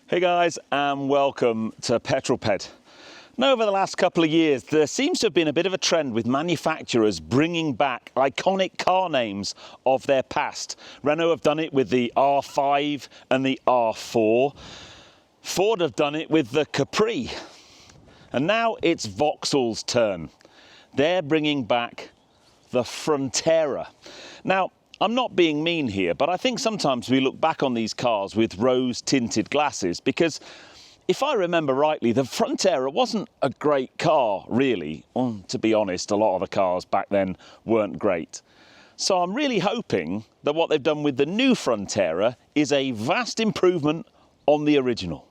Hey guys, and welcome to Petrol Ped. Now, over the last couple of years, there seems to have been a bit of a trend with manufacturers bringing back iconic car names of their past. Renault have done it with the R5 and the R4. Ford have done it with the Capri. And now it's Vauxhall's turn. They're bringing back the Frontera. Now, I'm not being mean here, but I think sometimes we look back on these cars with rose-tinted glasses because if I remember rightly, the Frontera wasn't a great car, really. Well, to be honest, a lot of the cars back then weren't great. So I'm really hoping that what they've done with the new Frontera is a vast improvement on the original.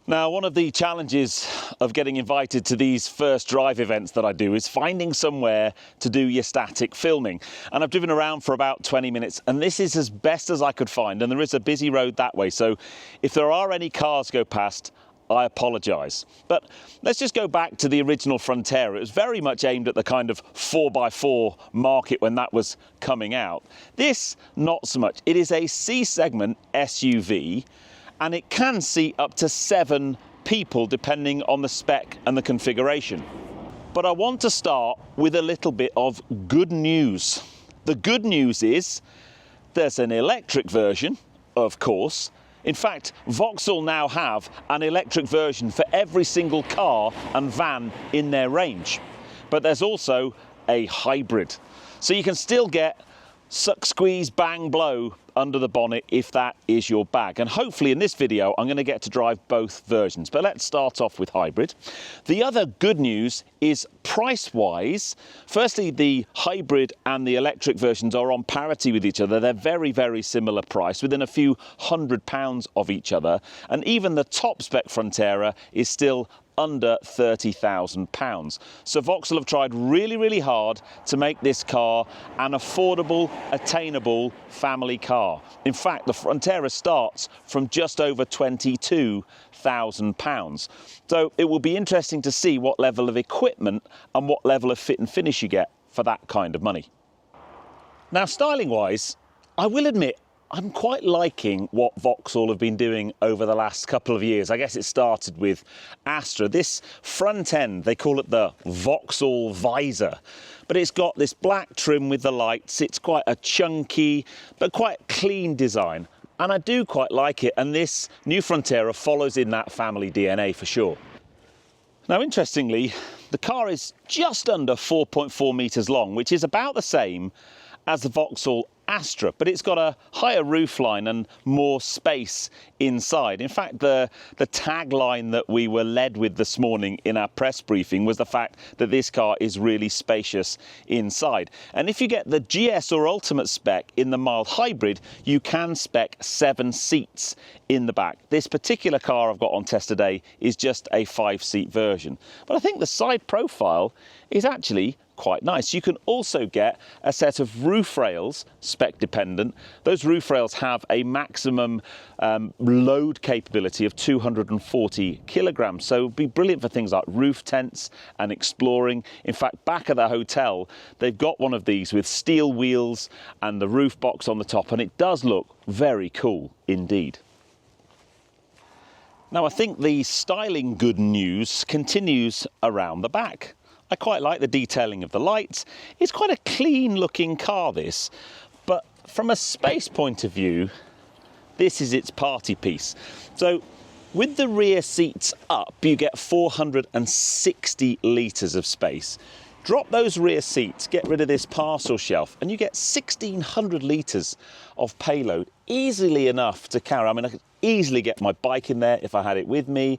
Now, one of the challenges of getting invited to these first drive events that I do is finding somewhere to do your static filming. And I've driven around for about 20 minutes, and this is as best as I could find. And there is a busy road that way, so if there are any cars go past, I apologise. But let's just go back to the original Frontera. It was very much aimed at the kind of 4x4 market when that was coming out. This, not so much. It is a C-segment SUV, and it can seat up to 7 people depending on the spec and the configuration. But I want to start with a little bit of good news. The good news is there's an electric version, of course. In fact, Vauxhall now have an electric version for every single car and van in their range. But there's also a hybrid. So you can still get suck, squeeze, bang, blow under the bonnet if that is your bag. And hopefully in this video I'm going to get to drive both versions. But let's start off with hybrid. The other good news is price-wise. Firstly, the hybrid and the electric versions are on parity with each other. They're very, very similar price, within a few £100 of each other. And even the top spec Frontera is still under £30,000. So Vauxhall have tried really, really hard to make this car an affordable, attainable family car. In fact, the Frontera starts from just over £22,000. So it will be interesting to see what level of equipment and what level of fit and finish you get for that kind of money. Now, styling-wise, I will admit I'm quite liking what Vauxhall have been doing over the last couple of years. I guess it started with Astra. This front end, they call it the Vauxhall visor, but it's got this black trim with the lights. It's quite a chunky but quite clean design, and I do quite like it, and this new Frontera follows in that family DNA for sure. Now, interestingly, the car is just under 4.4 metres long, which is about the same as the Vauxhall Astra, but it's got a higher roofline and more space inside. In fact, the tagline that we were led with this morning in our press briefing was the fact that this car is really spacious inside. And if you get the GS or Ultimate spec in the mild hybrid, you can spec 7 seats in the back. This particular car I've got on test today is just a 5-seat version. But I think the side profile is actually quite nice. You can also get a set of roof rails, spec dependent. Those roof rails have a maximum load capability of 240 kilograms, so it'd be brilliant for things like roof tents and exploring. In fact, back at the hotel, they've got one of these with steel wheels and the roof box on the top, and it does look very cool indeed. Now, I think the styling good news continues around the back. I quite like the detailing of the lights. It's quite a clean looking car, this, but from a space point of view, this is its party piece. So with the rear seats up, you get 460 litres of space. Drop those rear seats, get rid of this parcel shelf, and you get 1,600 litres of payload, easily enough to carry. I mean, I could easily get my bike in there if I had it with me.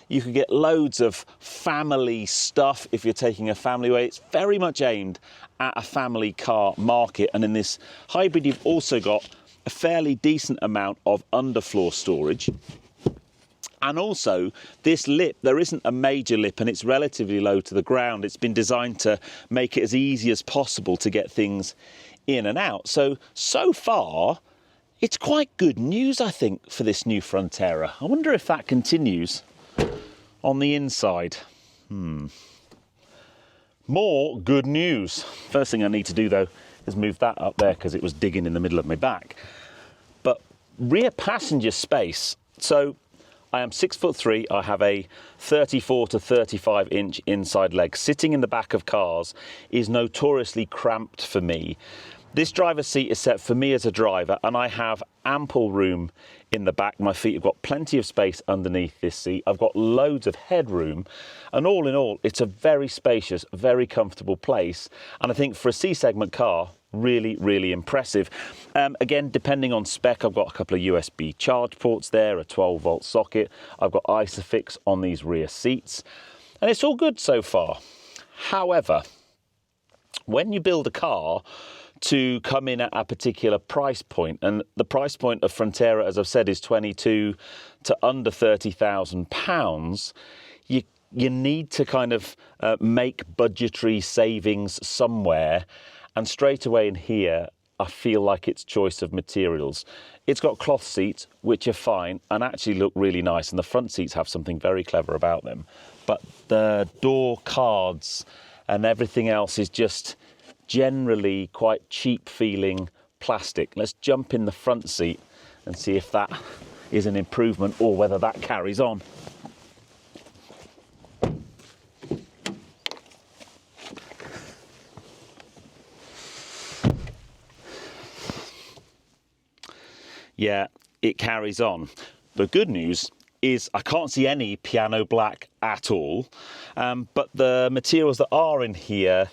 You could get loads of family stuff if you're taking a family away. It's very much aimed at a family car market. And in this hybrid, you've also got a fairly decent amount of underfloor storage. And also, this lip, there isn't a major lip and it's relatively low to the ground. It's been designed to make it as easy as possible to get things in and out. So far, it's quite good news, I think, for this new Frontera. I wonder if that continues on the inside. More good news. First thing I need to do though is move that up there because it was digging in the middle of my back. But rear passenger space. So I am 6'3". I have a 34 to 35 inch inside leg. Sitting in the back of cars is notoriously cramped for me. This driver's seat is set for me as a driver, and I have ample room in the back. My feet have got plenty of space underneath this seat. I've got loads of headroom, and all in all, it's a very spacious, very comfortable place. And I think for a C-segment car, really, really impressive. Again, depending on spec, I've got a couple of USB charge ports there, a 12-volt socket. I've got Isofix on these rear seats, and it's all good so far. However, when you build a car to come in at a particular price point, and the price point of Frontera, as I've said, is 22 to under £30,000, you need to kind of make budgetary savings somewhere. And straight away in here, I feel like it's choice of materials. It's got cloth seats, which are fine and actually look really nice, and the front seats have something very clever about them. But the door cards and everything else is just generally quite cheap feeling plastic. Let's jump in the front seat and see if that is an improvement or whether that carries on. Yeah, it carries on. The good news is I can't see any piano black at all, but the materials that are in here,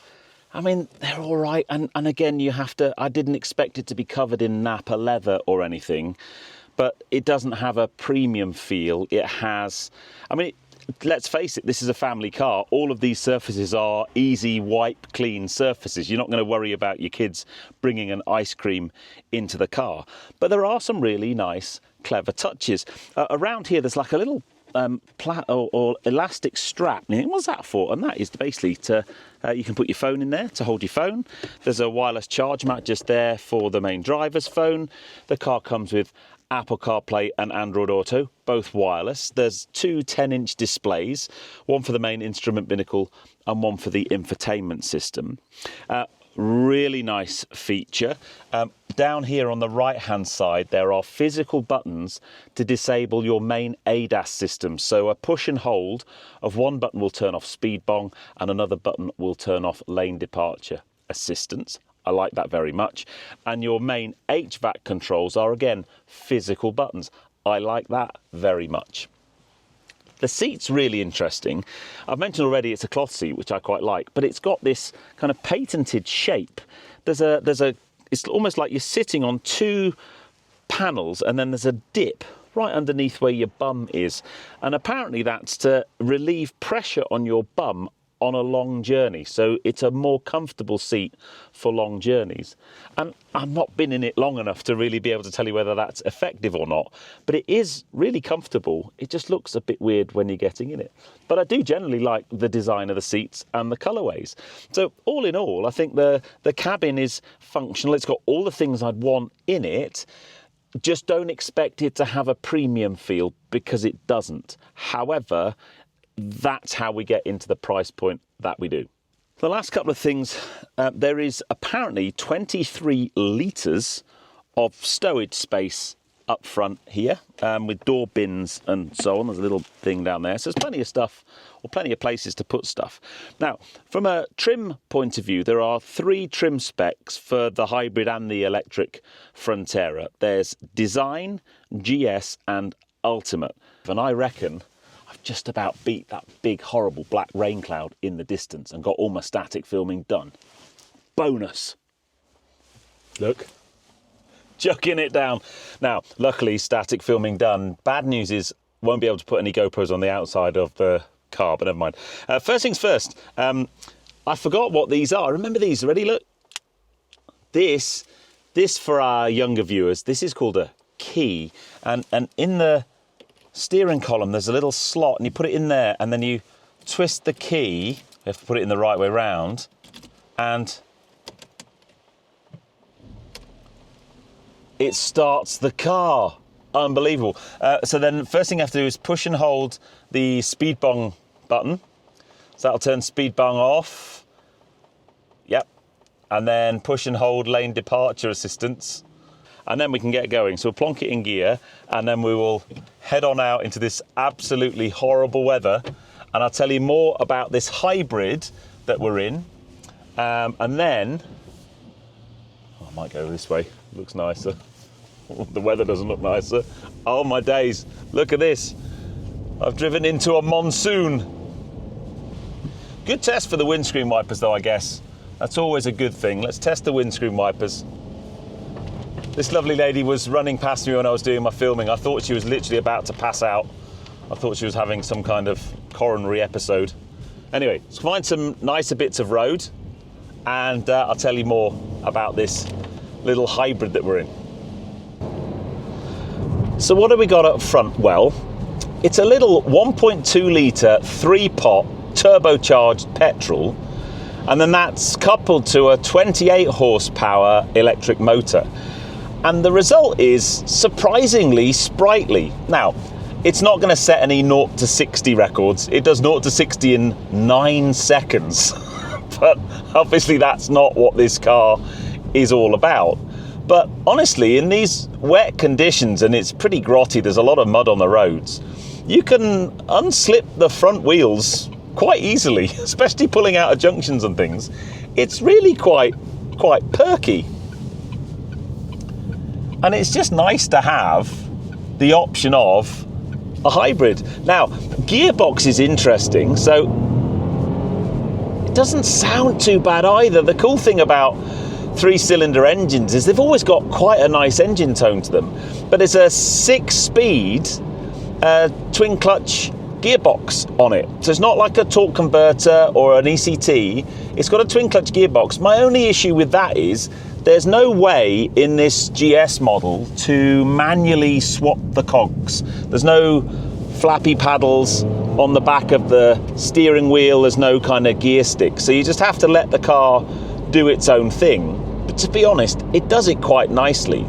I mean, they're all right. And again, I didn't expect it to be covered in Napa leather or anything, but it doesn't have a premium feel. It has, I mean, let's face it, this is a family car. All of these surfaces are easy, wipe, clean surfaces. You're not going to worry about your kids bringing an ice cream into the car. But there are some really nice, clever touches. Around here, there's like a little or elastic strap. And what's that for? And that is basically to, you can put your phone in there to hold your phone. There's a wireless charge mat just there for the main driver's phone. The car comes with Apple CarPlay and Android Auto, both wireless. There's two 10-inch displays, one for the main instrument binnacle and one for the infotainment system. Really nice feature. Down here on the right-hand side, there are physical buttons to disable your main ADAS system. So a push and hold of one button will turn off speed bong and another button will turn off lane departure assistance. I like that very much. And your main HVAC controls are, again, physical buttons. I like that very much. The seat's really interesting. I've mentioned already it's a cloth seat, which I quite like, but it's got this kind of patented shape. It's almost like you're sitting on two panels and then there's a dip right underneath where your bum is. And apparently that's to relieve pressure on your bum on a long journey, so it's a more comfortable seat for long journeys. And I've not been in it long enough to really be able to tell you whether that's effective or not, but it is really comfortable. It just looks a bit weird when you're getting in it, but I do generally like the design of the seats and the colorways. So all in all, I think the cabin is functional. It's got all the things I'd want in it. Just don't expect it to have a premium feel, because it doesn't. However, that's how we get into the price point that we do. The last couple of things, there is apparently 23 litres of stowage space up front here, with door bins and so on. There's a little thing down there, so there's plenty of stuff, or plenty of places to put stuff. Now, from a trim point of view, there are 3 trim specs for the hybrid and the electric Frontera. There's Design, GS and Ultimate, and I reckon just about beat that big horrible black rain cloud in the distance and got all my static filming done. Bonus. Look, chucking it down. Now, luckily, static filming done. Bad news is won't be able to put any GoPros on the outside of the car, but never mind. First things first, I forgot what these are. Remember these already? Look, this for our younger viewers, this is called a key, and in the steering column there's a little slot, and you put it in there and then you twist the key. You have to put it in the right way round, and it starts the car. Unbelievable. So then first thing you have to do is push and hold the speed bong button, so that'll turn speed bong off, and then push and hold lane departure assistance, and then we can get going. So we'll plonk it in gear, and then we will head on out into this absolutely horrible weather, and I'll tell you more about this hybrid that we're in, and then I might go this way, looks nicer. The weather doesn't look nicer. Oh my days, look at this. I've driven into a monsoon. Good test for the windscreen wipers though, I guess. That's always a good thing. Let's test the windscreen wipers. This lovely lady was running past me when I was doing my filming. I thought she was literally about to pass out. I thought she was having some kind of coronary episode. Anyway, let's find some nicer bits of road, and I'll tell you more about this little hybrid that we're in. So what have we got up front? Well, it's a little 1.2 litre 3-pot turbocharged petrol, and then that's coupled to a 28 horsepower electric motor, and the result is surprisingly sprightly. Now, it's not going to set any 0 to 60 records. It does 0 to 60 in 9 seconds but obviously that's not what this car is all about. But honestly, in these wet conditions, and it's pretty grotty, there's a lot of mud on the roads, you can unslip the front wheels quite easily, especially pulling out of junctions and things. It's really quite perky. And it's just nice to have the option of a hybrid. Now, gearbox is interesting, so it doesn't sound too bad either. The cool thing about 3-cylinder engines is they've always got quite a nice engine tone to them, but it's a 6-speed twin clutch gearbox on it, so it's not like a torque converter or an ECT. It's got a twin clutch gearbox. My only issue with that is there's no way in this GS model to manually swap the cogs. There's no flappy paddles on the back of the steering wheel, there's no kind of gear stick, so you just have to let the car do its own thing. But to be honest, it does it quite nicely.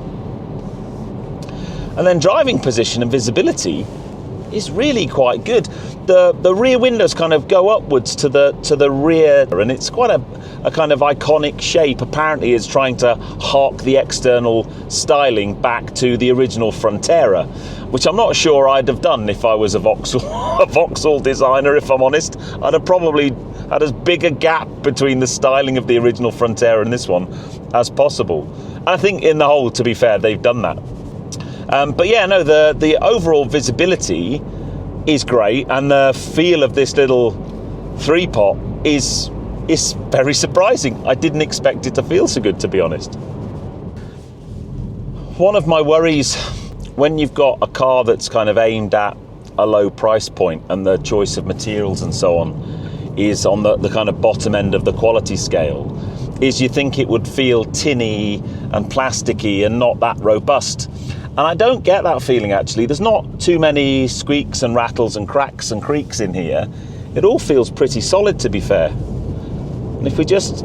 And then driving position and visibility is really quite good. The rear windows kind of go upwards to the rear, and it's quite a kind of iconic shape. Apparently it's trying to hark the external styling back to the original Frontera, which I'm not sure I'd have done if I was a Vauxhall designer, if I'm honest. I'd have probably had as big a gap between the styling of the original Frontera and this one as possible. And I think in the whole, to be fair, they've done that. But yeah, no, the overall visibility is great, and the feel of this little 3-pot is very surprising. I didn't expect it to feel so good, to be honest. One of my worries when you've got a car that's kind of aimed at a low price point and the choice of materials and so on is on the kind of bottom end of the quality scale, is you think it would feel tinny and plasticky and not that robust. And I don't get that feeling, actually. There's not too many squeaks and rattles and cracks and creaks in here. It all feels pretty solid, to be fair. And if we just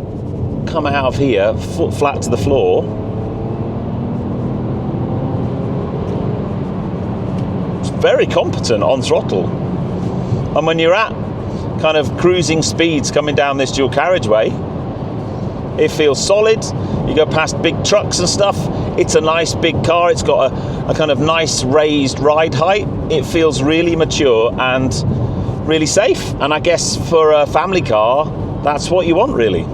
come out of here, foot flat to the floor, it's very competent on throttle. And when you're at kind of cruising speeds coming down this dual carriageway, it feels solid. You go past big trucks and stuff, it's a nice big car. It's got a kind of nice raised ride height. It feels really mature and really safe. And I guess for a family car, that's what you want, really.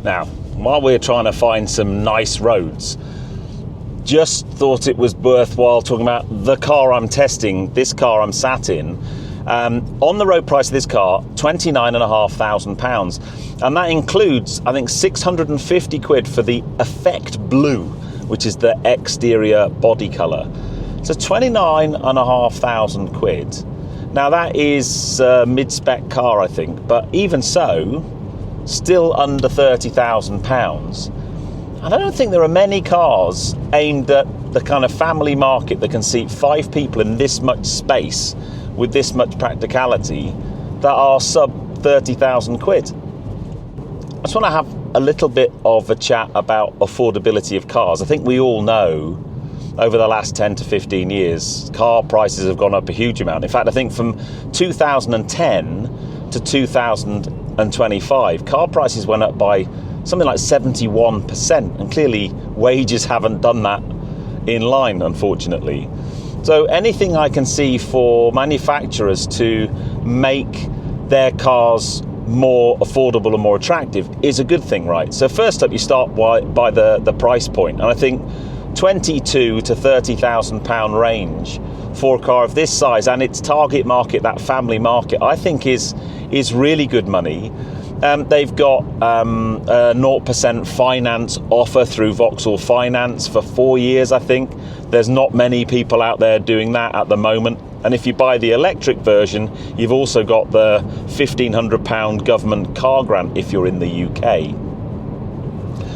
Now, while we're trying to find some nice roads, just thought it was worthwhile talking about the car I'm testing, this car I'm sat in. On the road price of this car, £29,500, and that includes, I think, 650 quid for the Effect Blue, which is the exterior body colour. So 29,500 quid. Now that is a mid-spec car, I think, but even so, still under £30,000. And I don't think there are many cars aimed at the kind of family market that can seat 5 people in this much space with this much practicality that are sub 30,000 quid. I just want to have a little bit of a chat about affordability of cars. I think we all know over the last 10 to 15 years, car prices have gone up a huge amount. In fact, I think from 2010 to 2025, car prices went up by something like 71%, and clearly wages haven't done that in line, unfortunately. So anything I can see for manufacturers to make their cars more affordable and more attractive is a good thing, right? So first up, you start by the price point, and I think 22 to 30,000 pound range for a car of this size and its target market, that family market, I think is really good money. They've got a 0% finance offer through Vauxhall Finance for 4 years, I think. There's not many people out there doing that at the moment. And if you buy the electric version, you've also got the £1,500 government car grant if you're in the UK.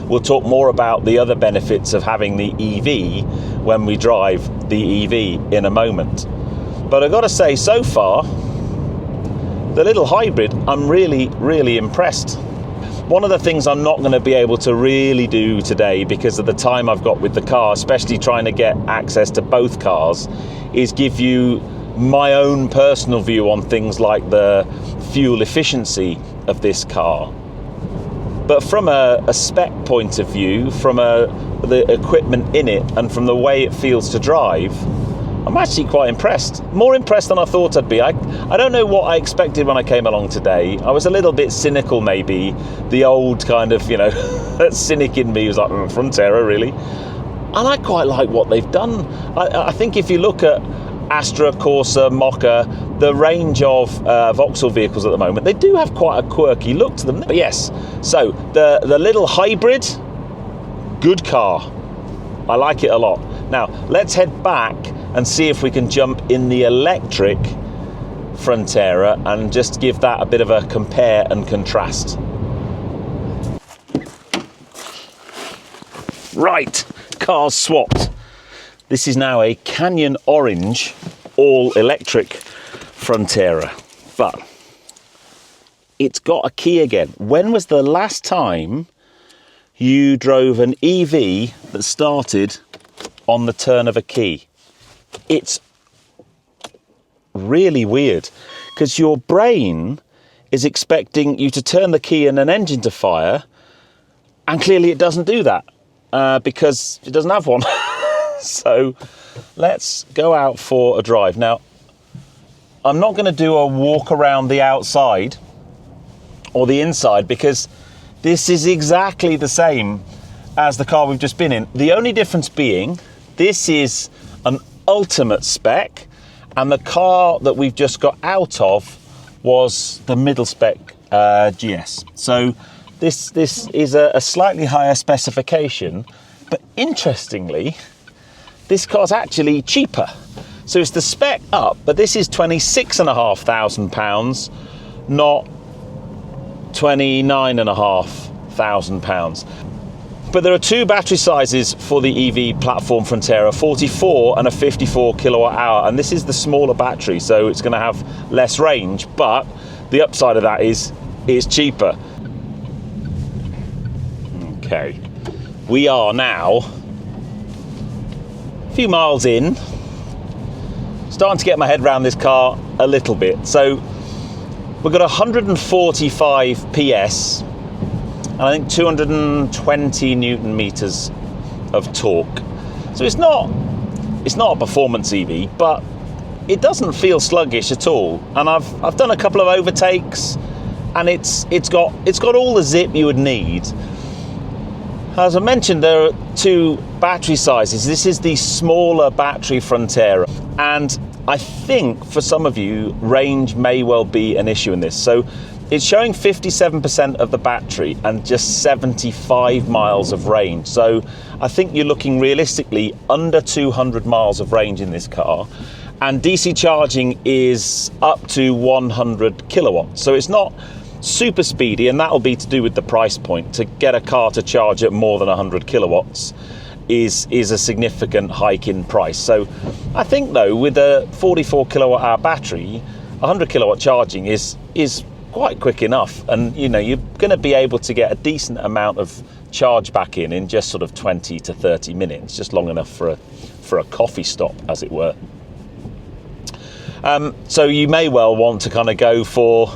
We'll talk more about the other benefits of having the EV when we drive the EV in a moment. But I've got to say, so far, the little hybrid, I'm really impressed. One of the things I'm not going to be able to really do today because of the time I've got with the car, especially trying to get access to both cars, is give you my own personal view on things like the fuel efficiency of this car. But from a spec point of view, from the equipment in it, and from the way it feels to drive, I'm actually quite impressed. More impressed than I thought I'd be. I don't know what I expected when I came along today. I was a little bit cynical, maybe. The old kind of, cynic in me was like, Frontera, really? And I quite like what they've done. I think if you look at Astra, Corsa, Mocha, the range of Vauxhall vehicles at the moment, they do have quite a quirky look to them. But yes, so the little hybrid, good car. I like it a lot. Now, let's head back and see if we can jump in the electric Frontera and just give that a bit of a compare and contrast. Right, cars swapped. This is now a Canyon Orange all-electric Frontera, but it's got a key again. When was the last time you drove an EV that started on the turn of a key? It's really weird because your brain is expecting you to turn the key and an engine to fire, and clearly it doesn't do that because it doesn't have one. So let's go out for a drive. Now, I'm not going to do a walk around the outside or the inside because this is exactly the same as the car we've just been in. The only difference being this is an ultimate spec and the car that we've just got out of was the middle spec GS. So this is a slightly higher specification, but interestingly, this car's actually cheaper. So it's the spec up, but this is £26,500, not £29,500. But there are two battery sizes for the EV platform Frontera, 44 and a 54 kilowatt hour. And this is the smaller battery, so it's gonna have less range, but the upside of that is cheaper. Okay, we are now few miles in, starting to get my head around this car a little bit. So we've got 145 PS and I think 220 Newton meters of torque. So it's not a performance EV, but it doesn't feel sluggish at all. And I've done a couple of overtakes and it's got all the zip you would need. As I mentioned, there are two battery sizes. This is the smaller battery Frontera, and I think for some of you, range may well be an issue in this. So it's showing 57% of the battery and just 75 miles of range. So I think you're looking realistically under 200 miles of range in this car, and DC charging is up to 100 kilowatts. So it's not super speedy, and that'll be to do with the price point. To get a car to charge at more than 100 kilowatts is a significant hike in price. So I think though, with a 44 kilowatt hour battery, 100 kilowatt charging is quite quick enough, and you're going to be able to get a decent amount of charge back in just sort of 20 to 30 minutes, just long enough for a coffee stop, as it were. So you may well want to kind of go for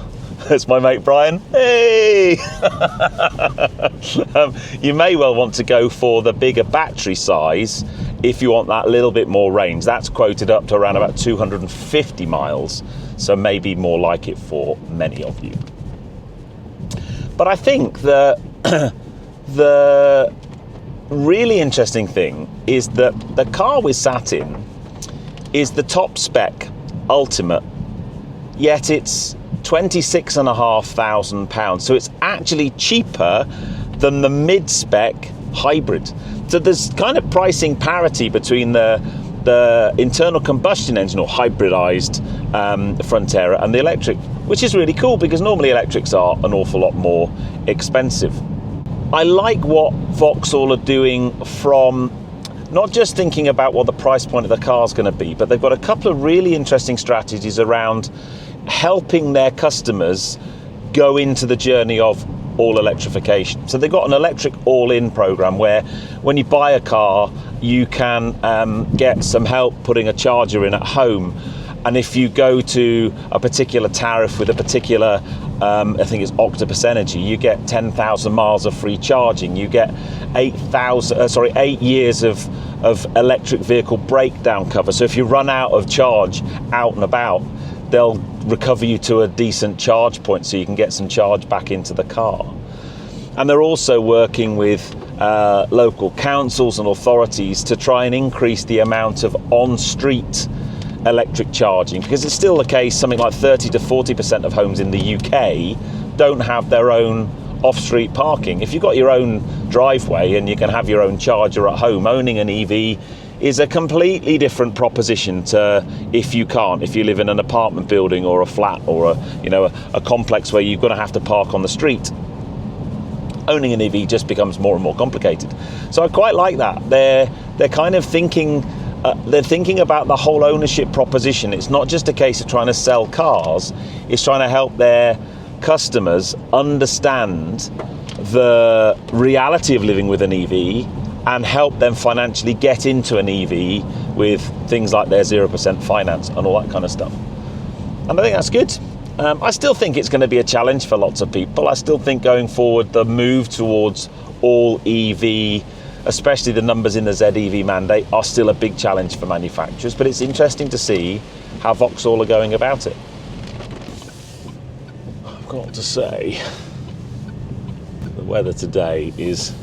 That's my mate Brian. Hey! You may well want to go for the bigger battery size if you want that little bit more range. That's quoted up to around about 250 miles, so maybe more like it for many of you. But I think the really interesting thing is that the car we're sat in is the top spec Ultimate, yet it's £26,500, so it's actually cheaper than the mid-spec Hybrid. So there's kind of pricing parity between the internal combustion engine or hybridized Frontera and the electric, which is really cool because normally electrics are an awful lot more expensive. I like what Vauxhall are doing from not just thinking about what the price point of the car is going to be, but they've got a couple of really interesting strategies around helping their customers go into the journey of all electrification. So they've got an electric all-in program where when you buy a car, you can get some help putting a charger in at home. And if you go to a particular tariff with a particular, I think it's Octopus Energy, you get 10,000 miles of free charging. You get 8 years of electric vehicle breakdown cover. So if you run out of charge out and about, they'll recover you to a decent charge point so you can get some charge back into the car. And they're also working with local councils and authorities to try and increase the amount of on-street electric charging, because it's still the case something like 30 to 40% of homes in the UK don't have their own off-street parking. If you've got your own driveway and you can have your own charger at home, owning an EV is a completely different proposition to if you can't, if you live in an apartment building or a flat or a complex where you're going to have to park on the street. Owning an EV just becomes more and more complicated. So I quite like that. They're kind of thinking about the whole ownership proposition. It's not just a case of trying to sell cars, it's trying to help their customers understand the reality of living with an EV and help them financially get into an EV with things like their 0% finance and all that kind of stuff. And I think that's good. I still think it's going to be a challenge for lots of people. I still think going forward, the move towards all EV, especially the numbers in the ZEV mandate, are still a big challenge for manufacturers, but it's interesting to see how Vauxhall are going about it. I've got to say, the weather today is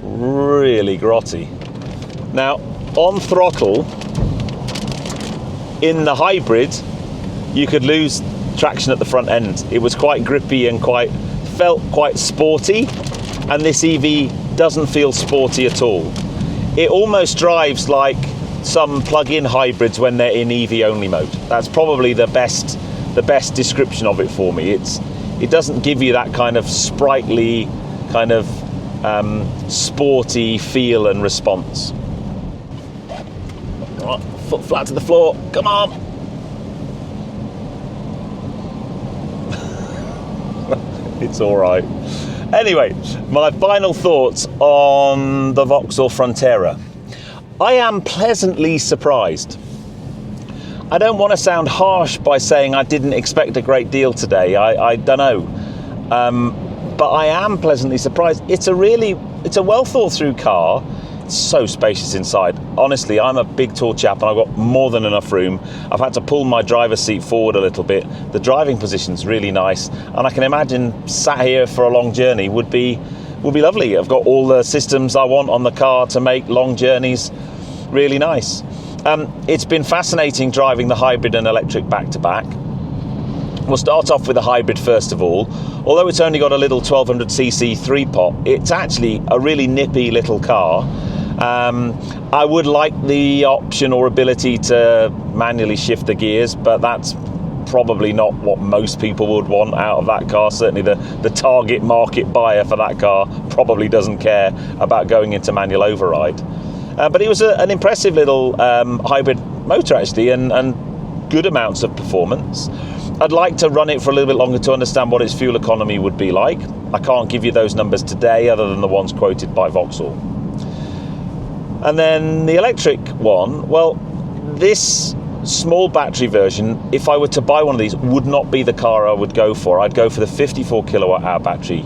really grotty. Now, on throttle, in the Hybrid, you could lose traction at the front end. It was quite grippy and felt quite sporty, and this EV doesn't feel sporty at all. It almost drives like some plug-in hybrids when they're in EV only mode. That's probably the best description of it for me. It doesn't give you that kind of sprightly, kind of sporty feel and response. Right, foot flat to the floor, come on. It's all right. Anyway, my final thoughts on the Vauxhall Frontera. I am pleasantly surprised. I don't want to sound harsh by saying I didn't expect a great deal today. I don't know. But I am pleasantly surprised. It's a well thought through car. It's so spacious inside. Honestly, I'm a big tall chap and I've got more than enough room. I've had to pull my driver's seat forward a little bit. The driving position's really nice, and I can imagine sat here for a long journey would be lovely. I've got all the systems I want on the car to make long journeys really nice. It's been fascinating driving the Hybrid and electric back to back. We'll start off with the Hybrid first of all. Although it's only got a little 1200cc 3-pot, it's actually a really nippy little car. I would like the option or ability to manually shift the gears, but that's probably not what most people would want out of that car. Certainly the target market buyer for that car probably doesn't care about going into manual override. But it was an impressive little hybrid motor actually, and good amounts of performance. I'd like to run it for a little bit longer to understand what its fuel economy would be like. I can't give you those numbers today other than the ones quoted by Vauxhall. And then the electric one, well, this small battery version, if I were to buy one of these, would not be the car I would go for. I'd go for the 54 kilowatt hour battery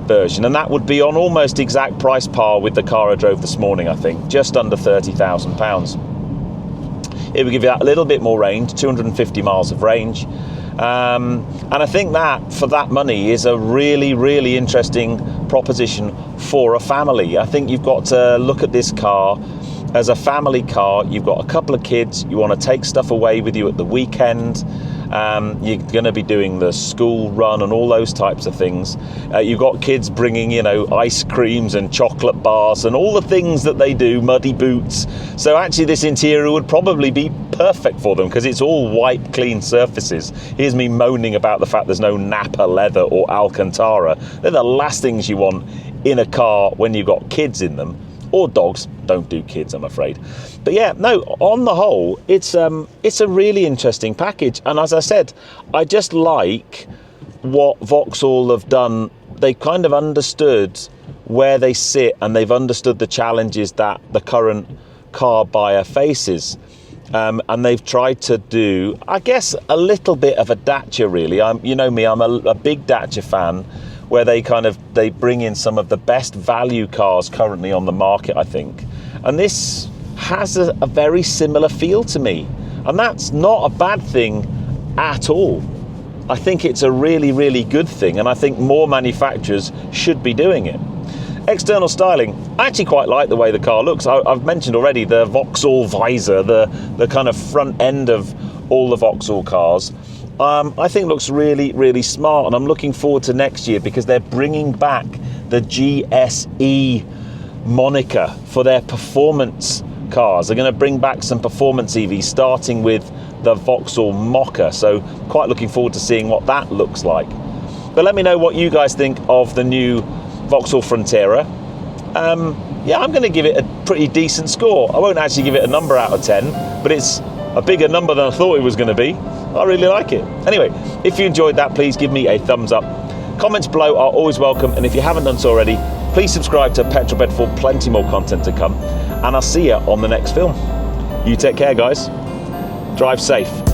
version, and that would be on almost exact price par with the car I drove this morning, I think, just under £30,000. It would give you that a little bit more range, 250 miles of range. And I think that, for that money, is a really, really interesting proposition for a family. I think you've got to look at this car as a family car. You've got a couple of kids, you want to take stuff away with you at the weekend. You're going to be doing the school run and all those types of things. You've got kids bringing, you know, ice creams and chocolate bars and all the things that they do, muddy boots. So actually this interior would probably be perfect for them because it's all white, clean surfaces. Here's me moaning about the fact there's no Napa leather or Alcantara. They're the last things you want in a car when you've got kids in them. Or dogs. Don't do kids, I'm afraid. But yeah, no, on the whole, it's a really interesting package. And as I said, I just like what Vauxhall have done. They kind of understood where they sit, and they've understood the challenges that the current car buyer faces. And they've tried to do, I guess, a little bit of a Dacia, really. You know me, I'm a big Dacia fan, where they bring in some of the best value cars currently on the market, I think. And this has a very similar feel to me. And that's not a bad thing at all. I think it's a really, really good thing. And I think more manufacturers should be doing it. External styling, I actually quite like the way the car looks. I've mentioned already the Vauxhall visor, the kind of front end of all the Vauxhall cars. I think looks really, really smart, and I'm looking forward to next year because they're bringing back the GSE moniker for their performance cars. They're going to bring back some performance EVs, starting with the Vauxhall Mocha. So quite looking forward to seeing what that looks like. But let me know what you guys think of the new Vauxhall Frontera. Yeah, I'm going to give it a pretty decent score. I won't actually give it a number out of 10, but it's a bigger number than I thought it was going to be. I really like it. Anyway, if you enjoyed that, please give me a thumbs up. Comments below are always welcome, and if you haven't done so already, please subscribe to Petrol Ped for plenty more content to come, and I'll see you on the next film. You take care, guys. Drive safe.